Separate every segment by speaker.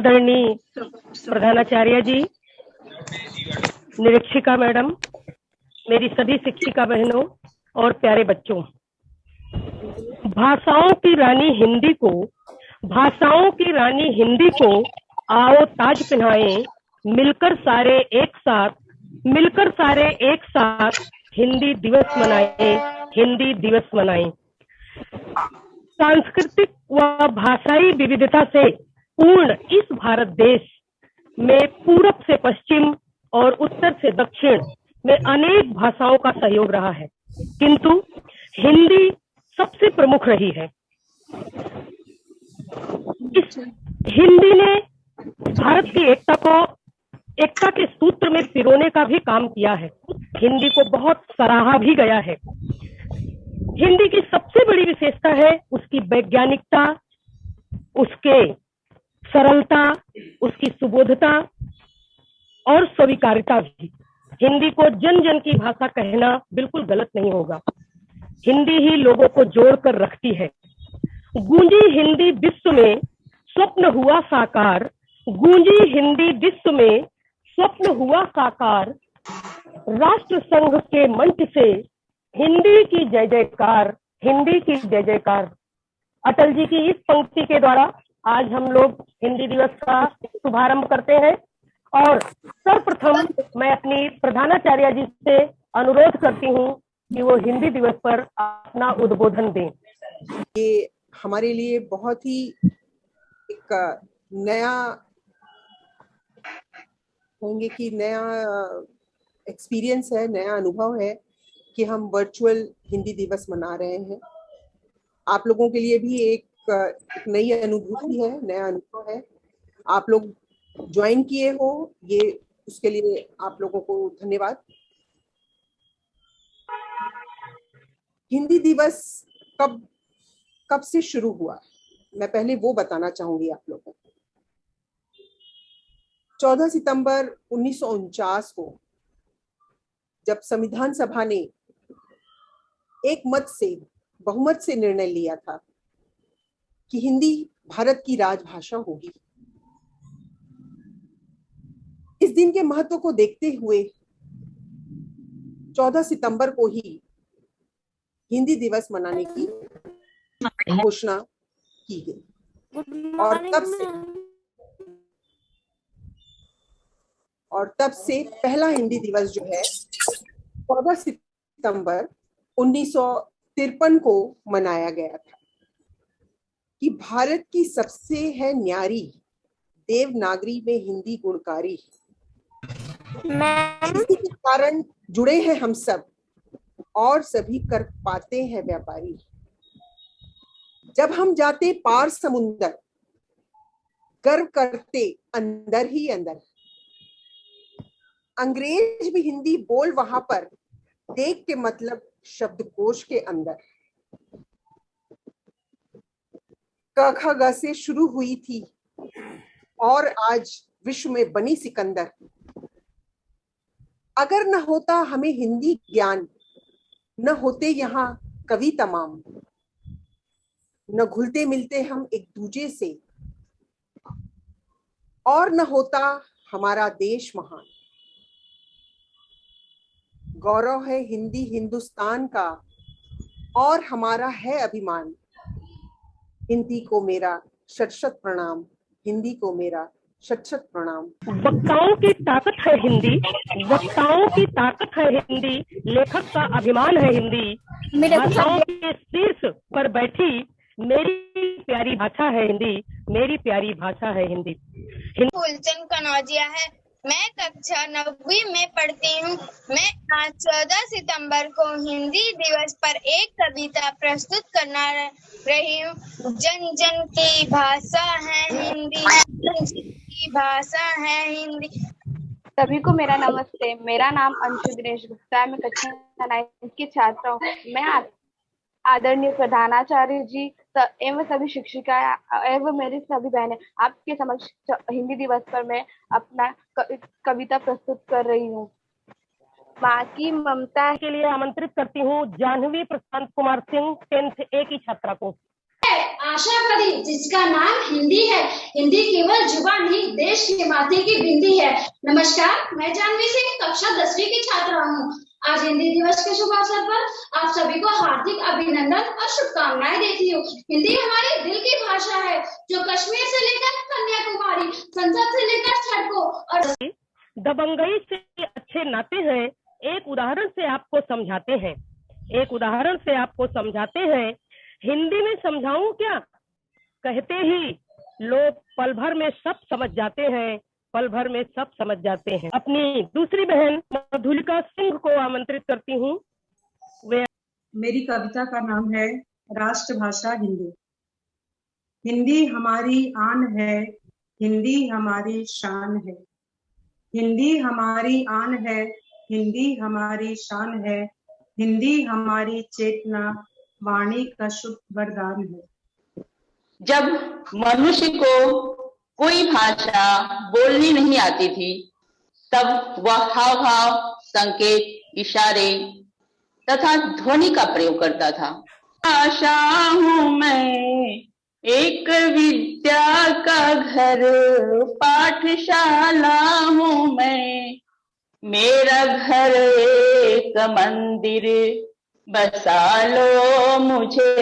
Speaker 1: आदरणीय प्रधानाचार्य जी, निरीक्षिका मैडम, मेरी सभी शिक्षिका बहनों और प्यारे बच्चों, भाषाओं की रानी हिंदी को आओ ताज पहनाएं, मिलकर सारे एक साथ हिंदी दिवस मनाएं। सांस्कृतिक व भाषाई विविधता से पूर्ण इस भारत देश में पूरब से पश्चिम और उत्तर से दक्षिण में अनेक भाषाओं का सहयोग रहा है, किंतु हिंदी सबसे प्रमुख रही है। इस हिंदी ने भारत की एकता के सूत्र में पिरोने का भी काम किया है। हिंदी को बहुत सराहा भी गया है। हिंदी की सबसे बड़ी विशेषता है उसकी वैज्ञानिकता, उसके सरलता, उसकी सुबोधता और स्वीकार्यता भी। हिंदी को जन जन की भाषा कहना बिल्कुल गलत नहीं होगा। हिंदी ही लोगों को जोड़कर रखती है। गूंजी हिंदी विश्व में स्वप्न हुआ साकार, गूंजी हिंदी विश्व में स्वप्न हुआ साकार, राष्ट्र संघ के मंच से हिंदी की जय जयकार, हिंदी की जय जयकार। अटल जी की इस पंक्ति के द्वारा आज हम लोग हिंदी दिवस का शुभारंभ करते हैं और सर्वप्रथम मैं अपनी प्रधानाचार्य जी से अनुरोध करती हूँ कि वो हिंदी दिवस पर अपना उद्बोधन दें।
Speaker 2: ये हमारे लिए बहुत ही एक नया कहेंगे कि नया एक्सपीरियंस है, नया अनुभव है कि हम वर्चुअल हिंदी दिवस मना रहे हैं। आप लोगों के लिए भी एक नई अनुभूति है, नया अनुभव है। आप लोग ज्वाइन किए हो, ये उसके लिए आप लोगों को धन्यवाद। हिंदी दिवस कब से शुरू हुआ, मैं पहले वो बताना चाहूंगी आप लोगों को। 14 सितंबर 1949 को जब संविधान सभा ने बहुमत से निर्णय लिया था कि हिंदी भारत की राजभाषा होगी, इस दिन के महत्व को देखते हुए 14 सितंबर को ही हिंदी दिवस मनाने की घोषणा की गई और तब से पहला हिंदी दिवस जो है 14 सितंबर 1953 को मनाया गया था कि भारत की सबसे है न्यारी देवनागरी में हिंदी गुणकारी, इसी के कारण जुड़े हैं हम सब और सभी कर पाते हैं व्यापारी। जब हम जाते पार समुंदर गर्व करते अंदर ही अंदर, अंग्रेज भी हिंदी बोल वहां पर देख के मतलब शब्दकोश के अंदर। क ख ग से शुरू हुई थी और आज विश्व में बनी सिकंदर। अगर न होता हमें हिंदी ज्ञान, न होते यहाँ कवि तमाम, न घुलते मिलते हम एक दूजे से, और न होता हमारा देश महान। गौरव है हिंदी हिंदुस्तान का और हमारा है अभिमान। हिंदी को मेरा शत शत प्रणाम, हिंदी को मेरा शत शत प्रणाम।
Speaker 1: वक्ताओं की ताकत है हिंदी, वक्ताओं की ताकत है हिंदी, लेखक का अभिमान है हिंदी। भाषाओं के शीर्ष पर बैठी मेरी प्यारी भाषा है हिंदी, मेरी प्यारी भाषा है हिंदी।
Speaker 3: फूलचंद कनौजिया है। मैं कक्षा 9वीं में पढ़ती हूँ। मैं आज 14 सितंबर को हिंदी दिवस पर एक कविता प्रस्तुत करना रही हूँ। जन जन की भाषा है हिंदी, जन जन की भाषा है हिंदी।
Speaker 4: सभी को मेरा नमस्ते। मेरा नाम अंशु दिनेश गुप्ता है। मैं कक्षा 9 की छात्रा हूँ। मैं आदरणीय प्रधानाचार्य जी एवं सभी शिक्षिका एवं मेरी सभी बहनें आपके समक्ष हिंदी दिवस पर मैं अपना कविता प्रस्तुत कर रही हूँ। माँ की ममता
Speaker 1: के लिए आमंत्रित करती हूँ जाह्नवी प्रशांत कुमार सिंह 10th A की छात्रा को।
Speaker 5: आशावादी जिसका नाम हिंदी है। हिंदी केवल जुबान नहीं, देश के माथे की बिंदी है। नमस्कार, मैं जानवी सिंह कक्षा 10वीं की छात्रा हूँ। आज हिंदी दिवस के शुभ अवसर पर आप सभी को हार्दिक अभिनंदन और शुभकामनाएं देती हूँ। हिंदी हमारे दिल की भाषा है, जो कश्मीर से लेकर कन्याकुमारी, संसद से लेकर सड़कों और
Speaker 1: दबंगई से अच्छे नाते हैं। एक उदाहरण से आपको समझाते हैं, हिंदी में समझाऊं क्या, कहते ही लोग पल भर में सब समझ जाते हैं। अपनी दूसरी बहन मधुलिका सिंह को आमंत्रित करती हूँ।
Speaker 6: मेरी कविता का नाम है राष्ट्रभाषा हिंदी। हिंदी हमारी आन है, हिंदी हमारी शान है। हिंदी हमारी आन है, हिंदी हमारी शान है। हिंदी हमारी चेतना, वाणी का शुभ वरदान है।
Speaker 7: जब मनुष्य को कोई भाषा बोलनी नहीं आती थी, तब वह हाव भाव, संकेत, इशारे तथा ध्वनि का प्रयोग करता था। भाषा हूँ मैं, एक विद्या का घर, पाठशाला हूँ मैं। मेरा घर एक मंदिर, बसा लो मुझे,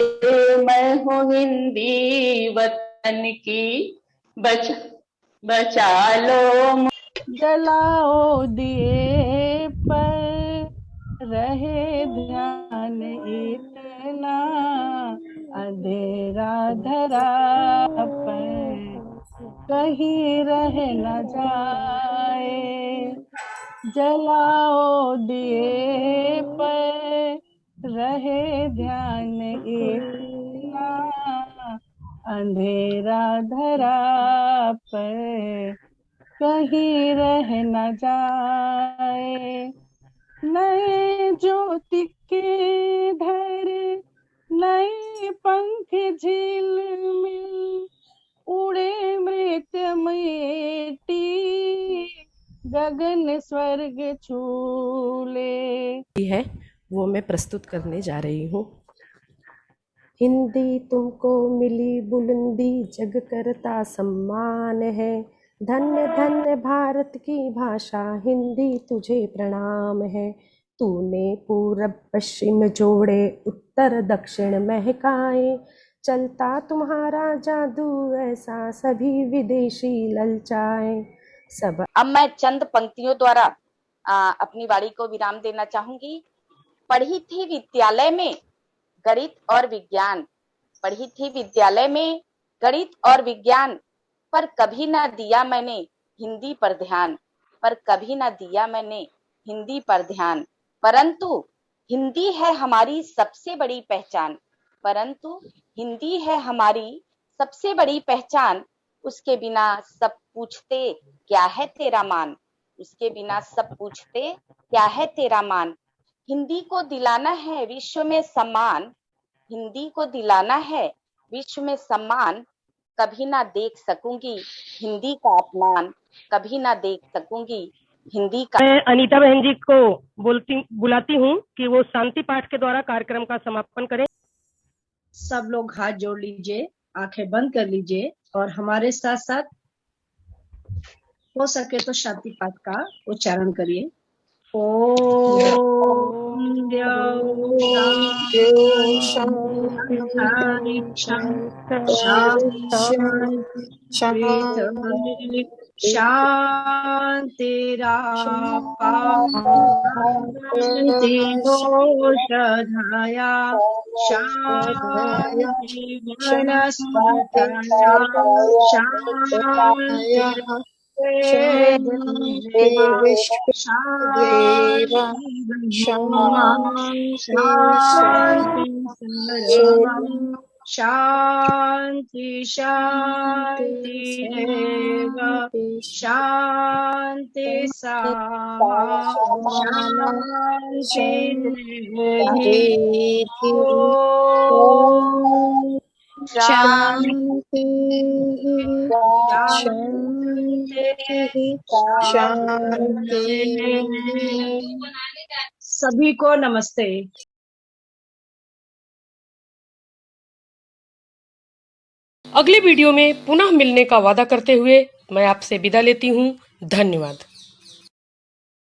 Speaker 7: मैं हूँ हिंदी वतन की, बचा लो।
Speaker 8: जलाओ दिए पर रहे ध्यान इतना, अंधेरा धरा पर कहीं रह न जाए। जलाओ दिए पर रहे ध्यान इतना, अंधेरा धरा पर कहीं रह न जाए। नए ज्योति के धर नए पंख झिलमिल, उड़े मृत मिट्टी, गगन स्वर्ग छूले
Speaker 9: है वो मैं प्रस्तुत करने जा रही हूँ। हिंदी तुमको मिली बुलंदी, जग करता सम्मान है। धन्य धन्य भारत की भाषा, हिंदी तुझे प्रणाम है। तूने पूरब पश्चिम जोड़े, उत्तर दक्षिण महकाए। चलता तुम्हारा जादू ऐसा, सभी विदेशी ललचाए। सब
Speaker 10: अब मैं चंद पंक्तियों द्वारा अपनी वाणी को विराम देना चाहूंगी। पढ़ी थी विद्यालय में गणित और विज्ञान, पढ़ी थी विद्यालय में गणित और विज्ञान, पर कभी ना दिया मैंने हिंदी पर ध्यान, परंतु हिंदी है हमारी सबसे बड़ी पहचान। उसके बिना सब पूछते क्या है तेरा मान। हिंदी को दिलाना है विश्व में सम्मान, कभी ना देख सकूंगी हिंदी का अपमान,
Speaker 1: मैं अनीता बहन जी को बुलाती हूँ कि वो शांति पाठ के द्वारा कार्यक्रम का समापन करें।
Speaker 11: सब लोग हाथ जोड़ लीजिए, आंखें बंद कर लीजिए और हमारे साथ साथ हो सके तो शांति पाठ का उच्चारण करिए। ओम शांतिरोषधाया शांति वनस्पतया शांति शांति रेव शांति शांति सभी को नमस्ते।
Speaker 1: अगले वीडियो में पुनः मिलने का वादा करते हुए मैं आपसे विदा लेती हूँ। धन्यवाद।